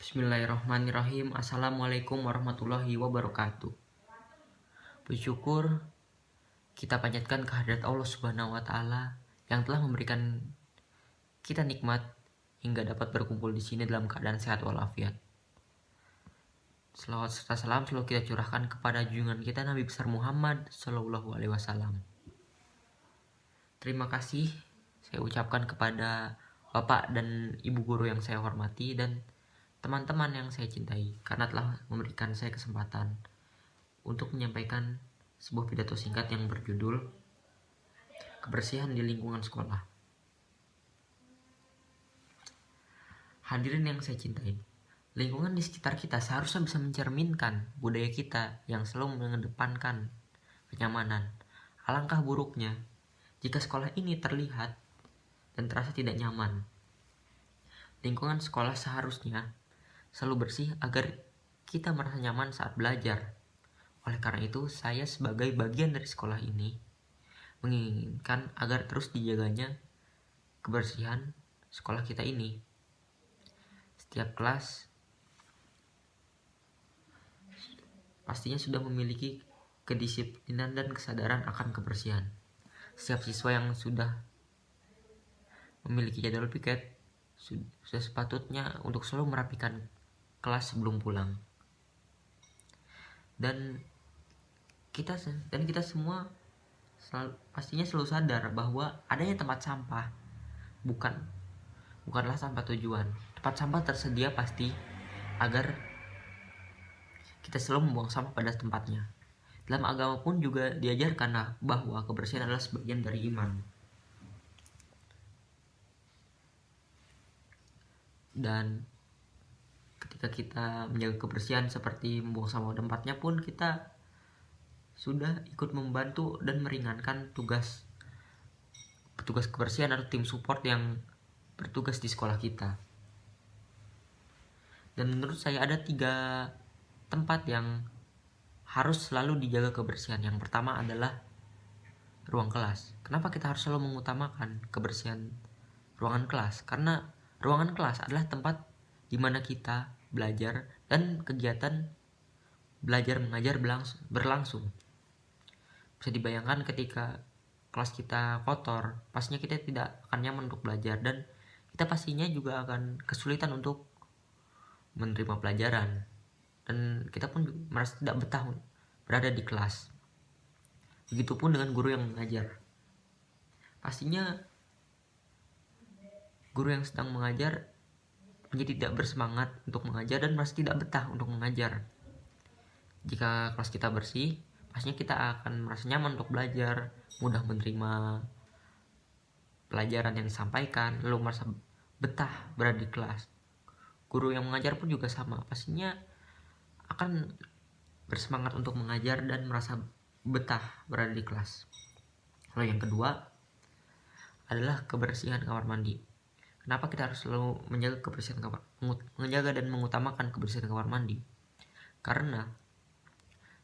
Bismillahirrahmanirrahim. Assalamualaikum warahmatullahi wabarakatuh. Bersyukur kita panjatkan kehadirat Allah Subhanahu wa Ta'ala yang telah memberikan kita nikmat hingga dapat berkumpul di sini dalam keadaan sehat walafiat. Selawat serta salam selalu kita curahkan kepada junjungan kita Nabi besar Muhammad Sallallahu Alaihi Wasallam. Terima kasih saya ucapkan kepada Bapak dan Ibu guru yang saya hormati dan teman-teman yang saya cintai karena telah memberikan saya kesempatan untuk menyampaikan sebuah pidato singkat yang berjudul Kebersihan di Lingkungan Sekolah. Hadirin yang saya cintai, lingkungan di sekitar kita seharusnya bisa mencerminkan budaya kita yang selalu mengedepankan kenyamanan. Alangkah buruknya jika sekolah ini terlihat dan terasa tidak nyaman. Lingkungan sekolah seharusnya selalu bersih agar kita merasa nyaman saat belajar. Oleh karena itu, saya sebagai bagian dari sekolah ini menginginkan agar terus dijaganya kebersihan sekolah kita ini. Setiap kelas pastinya sudah memiliki kedisiplinan dan kesadaran akan kebersihan. Setiap siswa yang sudah memiliki jadwal piket sudah sepatutnya untuk selalu merapikan kelas sebelum pulang. Dan kita semua pastinya selalu sadar bahwa adanya tempat sampah bukanlah sampah tujuan. Tempat sampah tersedia pasti agar kita selalu membuang sampah pada tempatnya. Dalam agama pun juga diajarkan bahwa kebersihan adalah sebagian dari iman. Dan ketika kita menjaga kebersihan seperti membuang sampah tempatnya pun kita sudah ikut membantu dan meringankan petugas kebersihan atau tim support yang bertugas di sekolah kita. Dan menurut saya ada 3 tempat yang harus selalu dijaga kebersihan. Yang pertama adalah ruang kelas. Kenapa kita harus selalu mengutamakan kebersihan ruangan kelas? Karena ruangan kelas adalah tempat di mana kita belajar dan kegiatan belajar mengajar berlangsung. Bisa dibayangkan ketika kelas kita kotor, pastinya kita tidak akan nyaman untuk belajar dan kita pastinya juga akan kesulitan untuk menerima pelajaran. Dan kita pun merasa tidak betah berada di kelas. Begitupun dengan guru yang mengajar. Pastinya guru yang sedang mengajar menjadi tidak bersemangat untuk mengajar dan merasa tidak betah untuk mengajar. Jika kelas kita bersih, pastinya kita akan merasa nyaman untuk belajar, mudah menerima pelajaran yang disampaikan, lalu merasa betah berada di kelas. Guru yang mengajar pun juga sama, pastinya akan bersemangat untuk mengajar dan merasa betah berada di kelas. Lalu yang kedua adalah kebersihan kamar mandi. Kenapa kita harus selalu menjaga dan mengutamakan kebersihan kamar mandi? Karena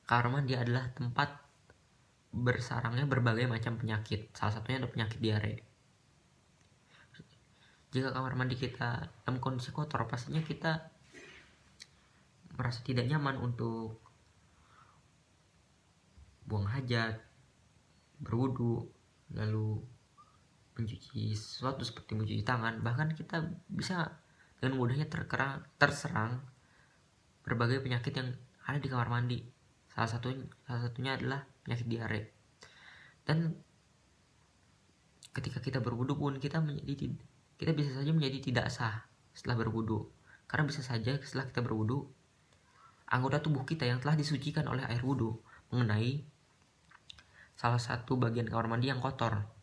kamar mandi adalah tempat bersarangnya berbagai macam penyakit. Salah satunya adalah penyakit diare. Jika kamar mandi kita dalam kondisi kotor, pastinya kita merasa tidak nyaman untuk buang hajat, berwudu, lalu mencuci sesuatu seperti mencuci tangan. Bahkan kita bisa dengan mudahnya terserang berbagai penyakit yang ada di kamar mandi. Salah satunya adalah penyakit diare. Dan ketika kita berwudu pun kita bisa saja menjadi tidak sah setelah berwudu. Karena bisa saja setelah kita berwudu, anggota tubuh kita yang telah disucikan oleh air wudu mengenai salah satu bagian kamar mandi yang kotor.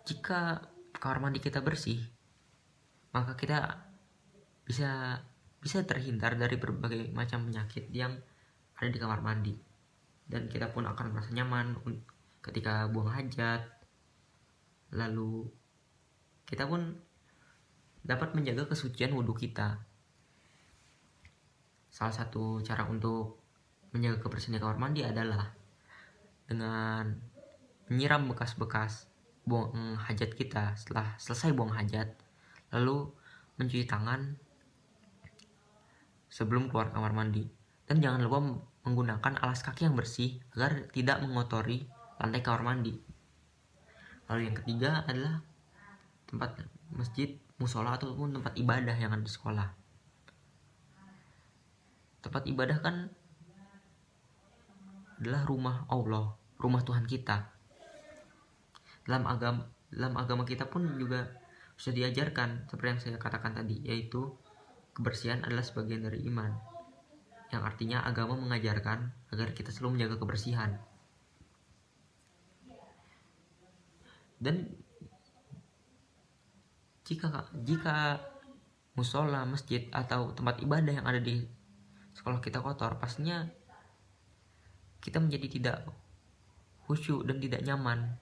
Jika kamar mandi kita bersih, maka kita bisa terhindar dari berbagai macam penyakit yang ada di kamar mandi. Dan kita pun akan merasa nyaman ketika buang hajat. Lalu kita pun dapat menjaga kesucian wudhu kita. Salah satu cara untuk menjaga kebersihan kamar mandi adalah dengan menyiram bekas-bekas buang hajat kita. Setelah selesai buang hajat, lalu mencuci tangan sebelum keluar kamar mandi. Dan jangan lupa menggunakan alas kaki yang bersih agar tidak mengotori lantai kamar mandi. Lalu yang ketiga adalah tempat masjid, musola ataupun tempat ibadah yang ada di sekolah. Tempat ibadah kan adalah rumah Allah, rumah Tuhan kita. Dalam agama kita pun juga sudah diajarkan seperti yang saya katakan tadi, yaitu kebersihan adalah sebagian dari iman. Yang artinya agama mengajarkan agar kita selalu menjaga kebersihan. Dan jika musola, masjid atau tempat ibadah yang ada di sekolah kita kotor, pastinya kita menjadi tidak khusyuk dan tidak nyaman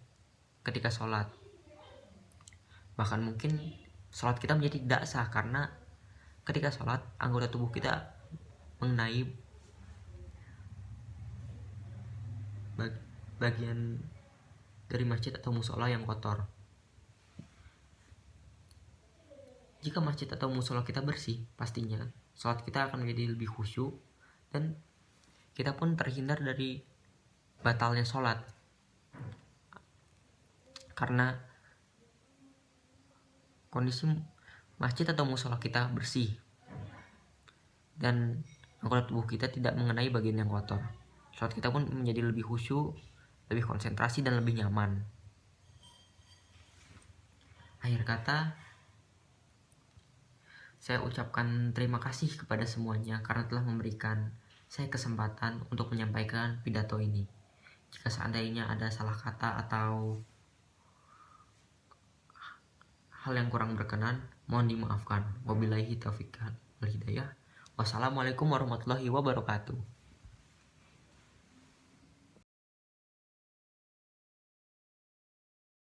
ketika sholat. Bahkan mungkin sholat kita menjadi tidak sah karena ketika sholat anggota tubuh kita mengenai bagian dari masjid atau musola yang kotor. Jika masjid atau musola kita bersih, pastinya sholat kita akan menjadi lebih khusyuk dan kita pun terhindar dari batalnya sholat. Karena kondisi masjid atau musola kita bersih dan anggota tubuh kita tidak mengenai bagian yang kotor, sholat kita pun menjadi lebih khusyuk, lebih konsentrasi dan lebih nyaman. Akhir kata, saya ucapkan terima kasih kepada semuanya karena telah memberikan saya kesempatan untuk menyampaikan pidato ini. Jika seandainya ada salah kata atau hal yang kurang berkenan, mohon dimaafkan. Wabillahi taufiq wal hidayah. Wassalamualaikum warahmatullahi wabarakatuh.